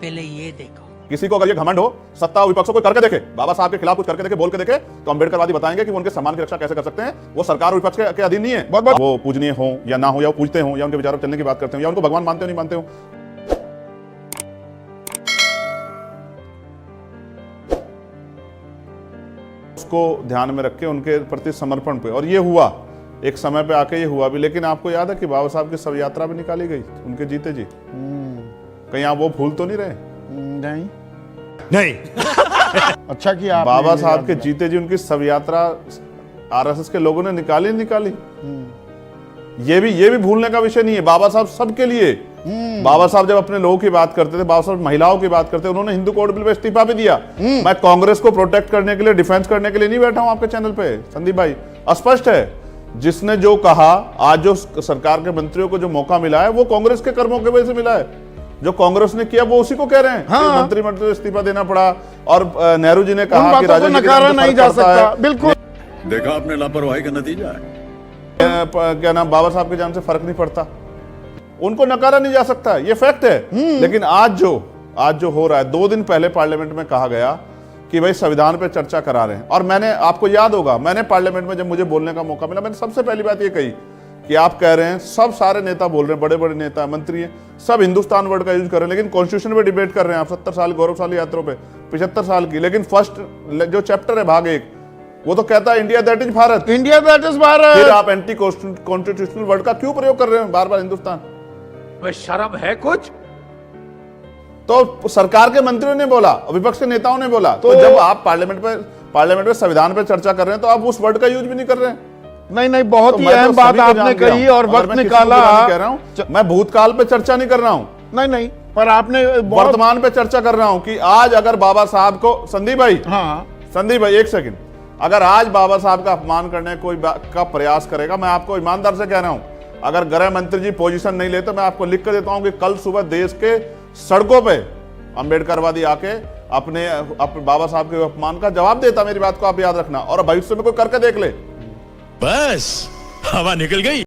पहले ये देखो। किसी को अगर ये घमंड हो, सत्ता विपक्षों को करके देखे, बाबा साहब के खिलाफ कुछ करके देखे, बोल के देखे, तो अम्बेडकरवादी बताएंगे कि वो उनके सम्मान की रक्षा कैसे कर सकते हैं। वो सरकार और विपक्ष के अधीन नहीं है। वो पूजनीय हो या ना हो, या वो पूजते हो, या उनके विचारों चलने की बात करते हो, या उनको भगवान मानते हो नहीं मानते हो। उसको ध्यान में रख के उनके प्रति समर्पण पे, और ये हुआ एक समय पे आके, ये हुआ भी। लेकिन आपको याद है कि बाबा साहब की शव यात्रा भी निकाली गई उनके जीते जी। कहीं आप वो भूल तो नहीं रहे? नहीं अच्छा किया बाबा साहब के जीते जी उनकी शव यात्रा आरएसएस के लोगों ने निकाली। ये भी भूलने का विषय नहीं है। बाबा साहब सबके लिए, बाबा साहब जब अपने लोगों की बात करते थे, बाबा साहब महिलाओं की बात करते, उन्होंने हिंदू कोड बिल पे इस्तीफा भी दिया। मैं कांग्रेस को प्रोटेक्ट करने के लिए, डिफेंस करने के लिए नहीं बैठा हूं आपके चैनल पे संदीप भाई। स्पष्ट है, जिसने जो कहा, आज जो सरकार के मंत्रियों को जो मौका मिला है वो कांग्रेस के कर्मों की वजह से मिला है। जो कांग्रेस ने किया वो उसी को कह रहे हैं। हाँ। मंत्रिमंडल से इस्तीफा देना पड़ा, और नेहरू जी ने कहा कि राजा नकारा नहीं जा सकता। बिल्कुल देखा आपने, लापरवाही का नतीजा है। क्या नाम, बाबा साहब के जान से फर्क नहीं पड़ता, उनको नकारा नहीं जा सकता, ये फैक्ट है। लेकिन आज जो हो रहा है, 2 दिन पहले पार्लियामेंट में कहा गया कि भाई संविधान पे चर्चा करा रहे हैं, और मैंने, आपको याद होगा, मैंने पार्लियामेंट में जब मुझे बोलने का मौका मिला, मैंने सबसे पहली बात ये कही कि आप कह रहे हैं, सब सारे नेता बोल रहे हैं, बड़े बड़े नेता मंत्री हैं, सब हिंदुस्तान वर्ड का यूज कर रहे हैं, लेकिन कॉन्स्टिट्यूशन पे डिबेट कर रहे हैं आप 70 साल गौरवशाली यात्रा पे, 75 साल की। लेकिन फर्स्ट जो चैप्टर है भाग 1, वो तो कहता है India that is Bharat, India that is Bharat. फिर आप एंटी कॉन्स्टिट्यूशनल वर्ड का क्यों प्रयोग कर रहे हैं बार बार हिंदुस्तान? शर्म है कुछ? तो सरकार के मंत्रियों ने बोला, विपक्ष के नेताओं ने बोला, तो जब आप पार्लियामेंट में संविधान पे चर्चा कर रहे हैं, तो आप उस वर्ड का यूज भी नहीं कर रहे हैं। नहीं, बहुत ही अहम बात आपने कही और वक्त निकाला। कह रहा हूं, मैं भूतकाल पे चर्चा नहीं कर रहा हूं। नहीं, पर आपने वर्तमान पे चर्चा कर रहा हूं कि आज अगर बाबा साहब को, संदीप भाई एक सेकंड, अगर आज बाबा साहब का अपमान करने कोई का प्रयास करेगा, मैं आपको ईमानदार से कह रहा हूं, अगर गृह मंत्री जी पोजीशन नहीं लेते, मैं आपको लिख कर देता हूं कि कल सुबह देश के सड़कों पे अम्बेडकरवादी आके अपने बाबा साहब के अपमान का जवाब देता। मेरी बात को आप याद रखना, और भविष्य में कोई करके देख ले। बस हवा निकल गई।